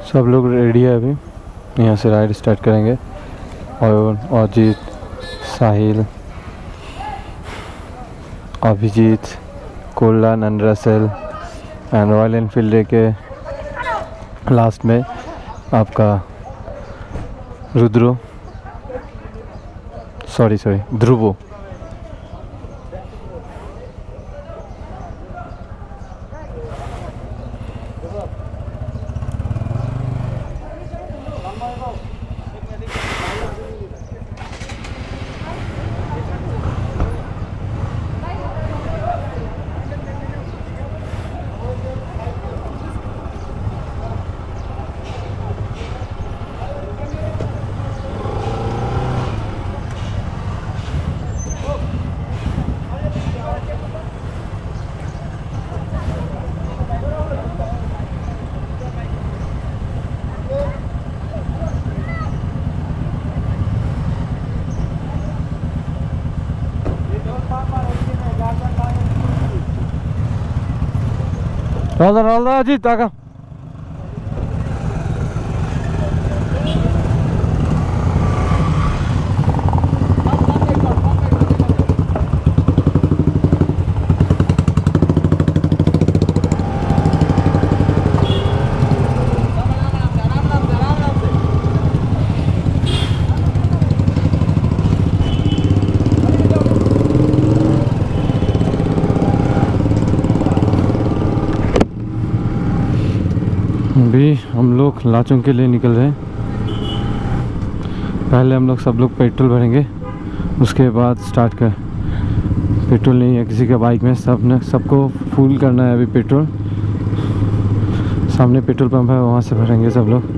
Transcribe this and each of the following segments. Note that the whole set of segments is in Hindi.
सब लोग रेडी है, अभी यहाँ से राइड स्टार्ट करेंगे। और अजीत, साहिल, अभिजीत, कोल्ला, नंदरसल एंड रॉयल एनफील्ड लेके लास्ट में आपका ध्रुवो। रोल दो अजीत आगा। अभी हम लोग लाचों के लिए निकल रहे हैं। पहले हम लोग सब लोग पेट्रोल भरेंगे, उसके बाद स्टार्ट कर। पेट्रोल नहीं है किसी के बाइक में, सबको फुल करना है अभी पेट्रोल। सामने पेट्रोल पंप है, वहाँ से भरेंगे सब लोग।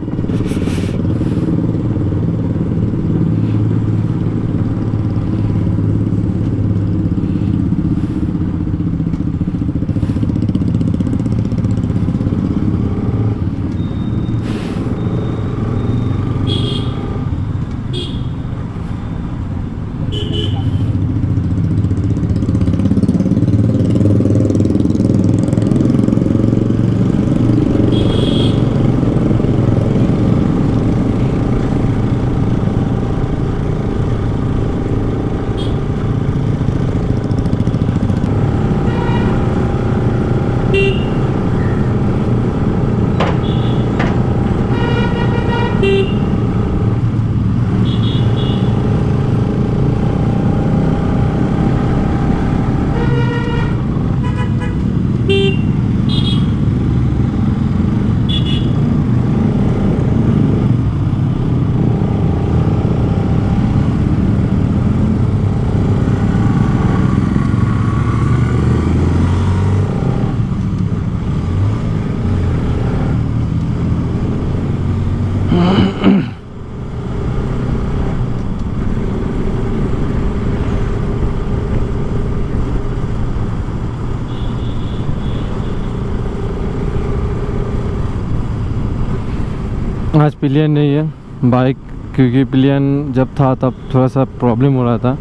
आज पिलियन नहीं है बाइक, क्योंकि पिलियन जब था तब थोड़ा सा प्रॉब्लम हो रहा था,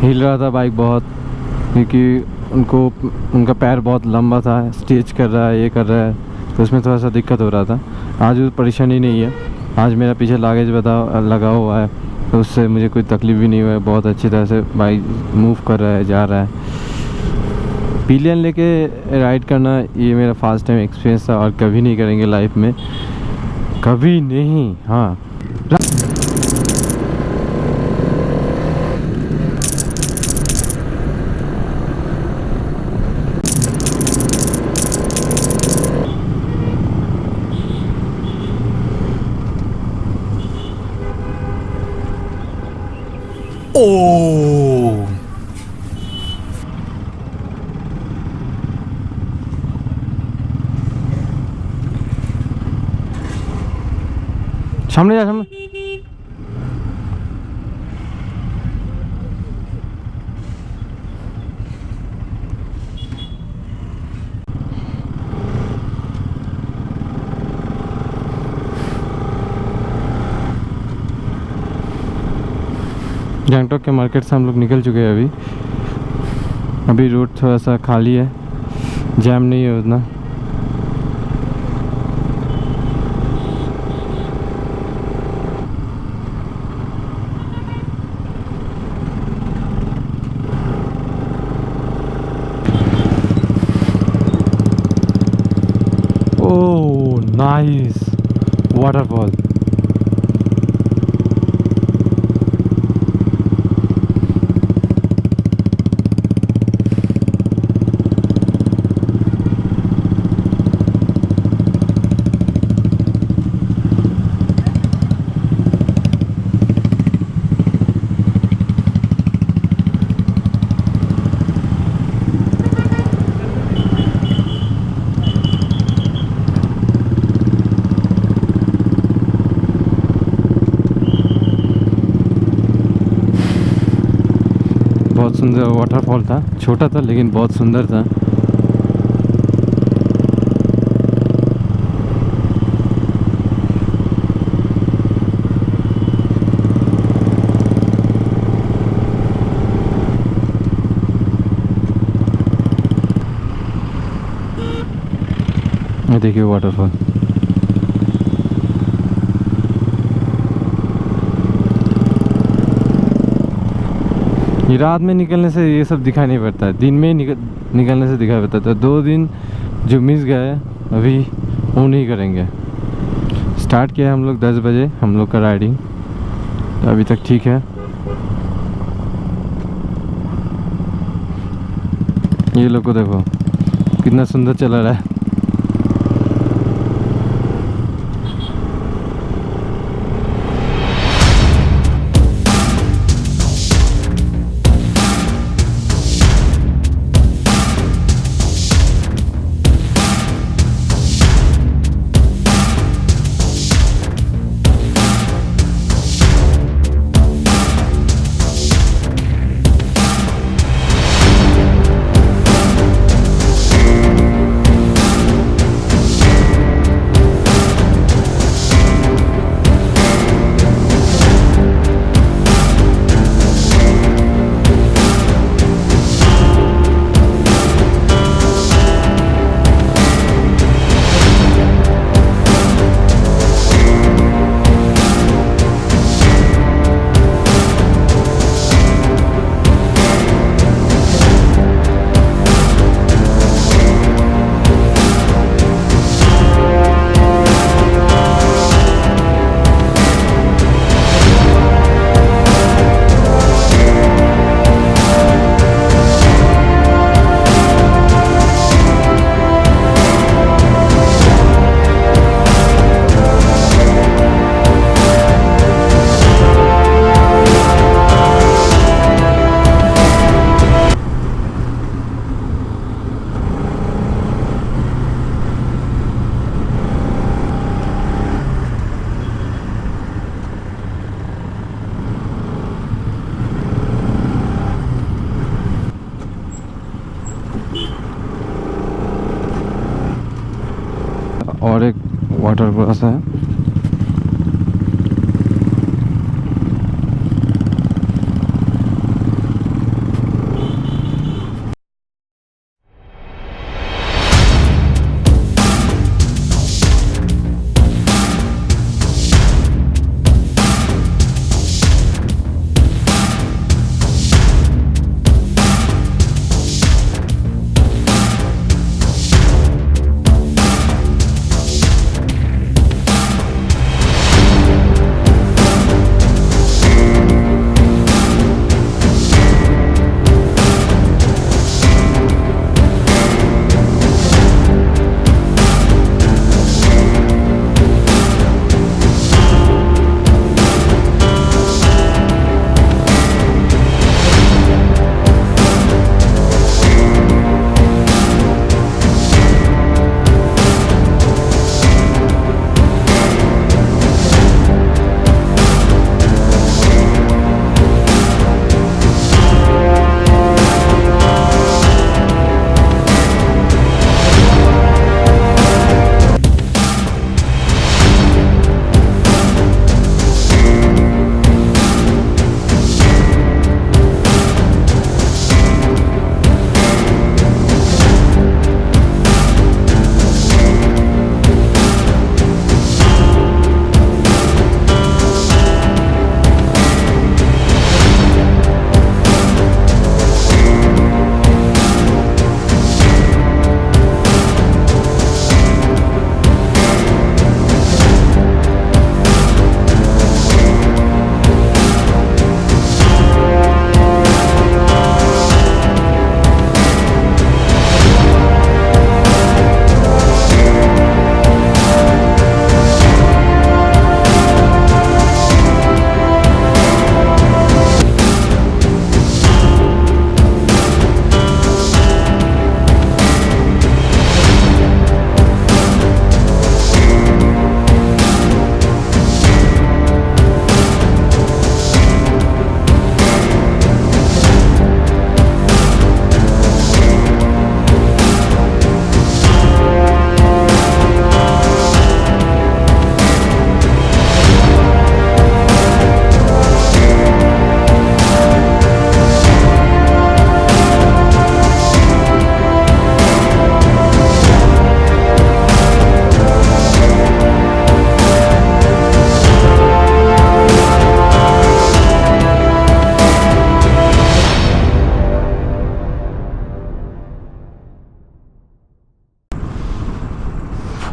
हिल रहा था बाइक बहुत, क्योंकि उनका पैर बहुत लंबा था, स्टेज कर रहा है, ये कर रहा है, तो उसमें थोड़ा सा दिक्कत हो रहा था। आज वो परेशानी नहीं है। आज मेरा पीछे लागेज लगा हुआ है, तो उससे मुझे कोई तकलीफ भी नहीं हुआ है। बहुत अच्छी तरह से बाइक मूव कर रहा है, जा रहा है। पिलियन लेके राइड करना ये मेरा फर्स्ट टाइम एक्सपीरियंस था, और कभी नहीं करेंगे लाइफ में, कभी नहीं। हाँ, ओ सामने जा, सामने। गैंगटॉक के मार्केट से हम लोग निकल चुके हैं अभी रोड थोड़ा सा खाली है, जैम नहीं है उतना। Oh nice waterfall. बहुत सुंदर वाटरफॉल था, छोटा था लेकिन बहुत सुंदर था। ये देखिए वाटरफॉल। ये रात में निकलने से ये सब दिखाई नहीं पड़ता है, दिन में ही निकलने से दिखाई पड़ता है। 2 दिन जो मिस गए अभी वो नहीं करेंगे। स्टार्ट किया हम लोग 10 बजे हम लोग का राइडिंग, तो अभी तक ठीक है। ये लोग को देखो कितना सुंदर चला रहा है। और एक वाटर क्रॉस है।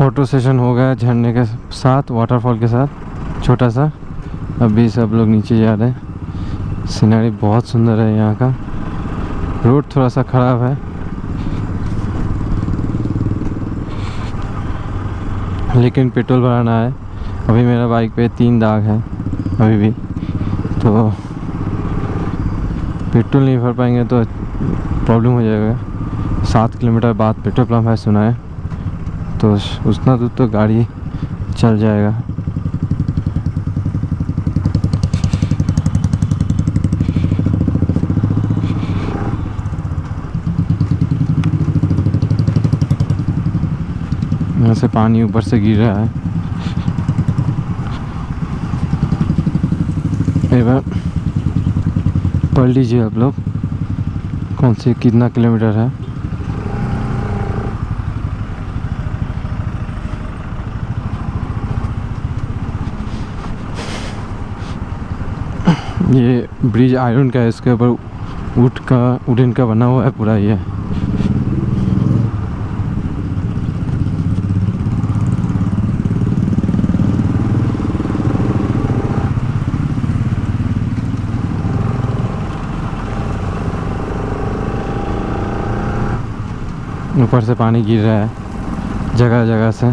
फ़ोटो सेशन हो गया झरने के साथ, वाटरफॉल के साथ छोटा सा। अभी सब लोग नीचे जा रहे हैं। सीनरी बहुत सुंदर है यहाँ का। रोड थोड़ा सा ख़राब है लेकिन पेट्रोल भराना है। अभी मेरा बाइक पे 3 दाग है अभी भी, तो पेट्रोल नहीं भर पाएंगे तो प्रॉब्लम हो जाएगा। 7 किलोमीटर बाद पेट्रोल पंप है सुना है, तो उतना दूर तो गाड़ी चल जाएगा। यहाँ से पानी ऊपर से गिर रहा है। एक बार पढ़ लीजिए आप लोग कौन से कितना किलोमीटर है। ये ब्रिज आयरन का है, इसके ऊपर वुडन का बना हुआ है पूरा ये। ऊपर से पानी गिर रहा है जगह जगह से।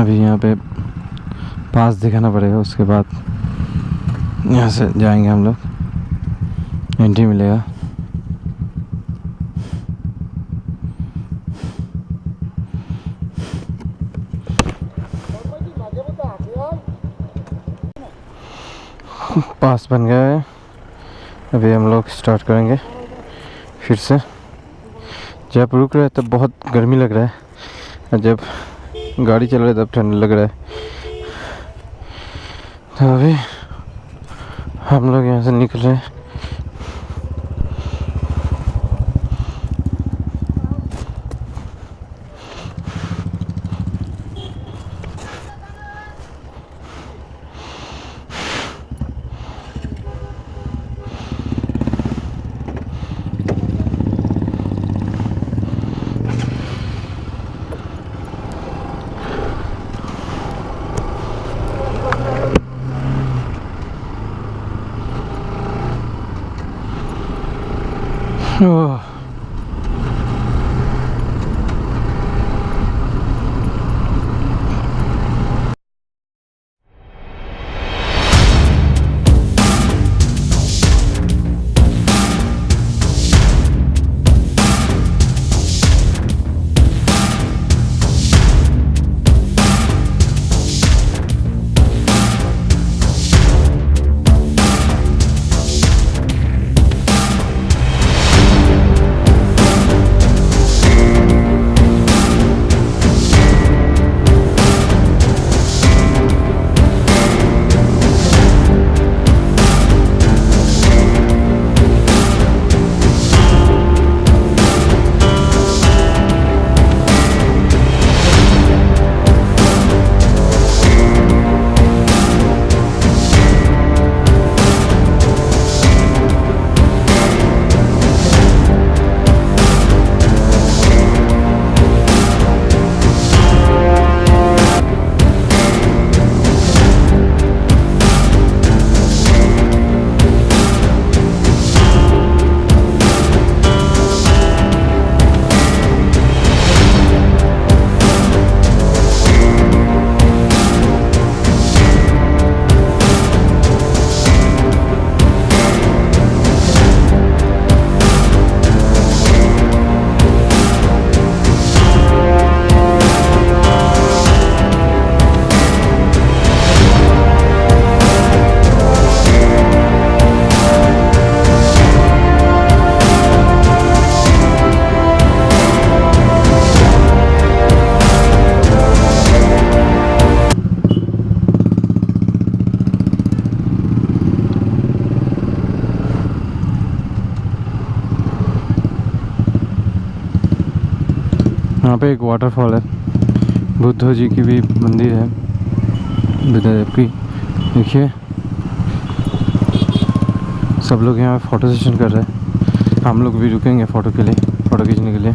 अभी यहाँ पे पास दिखाना पड़ेगा, उसके बाद यहाँ से जाएंगे हम लोग, एंट्री मिलेगा। पास बन गया है। अभी हम लोग स्टार्ट करेंगे फिर से। जब रुक रहे तब बहुत गर्मी लग रहा है, और जब गाड़ी चल रहा है तब ठंड लग रहा है। तो अभी हम लोग यहाँ से निकल रहे हैं। ओह, यहाँ पे एक वाटरफॉल है, बुद्ध जी की भी मंदिर है, बुद्धदेव की। देखिए सब लोग यहाँ फ़ोटो सेशन कर रहे हैं, हम लोग भी रुकेंगे फ़ोटो के लिए, फ़ोटो खींचने के लिए।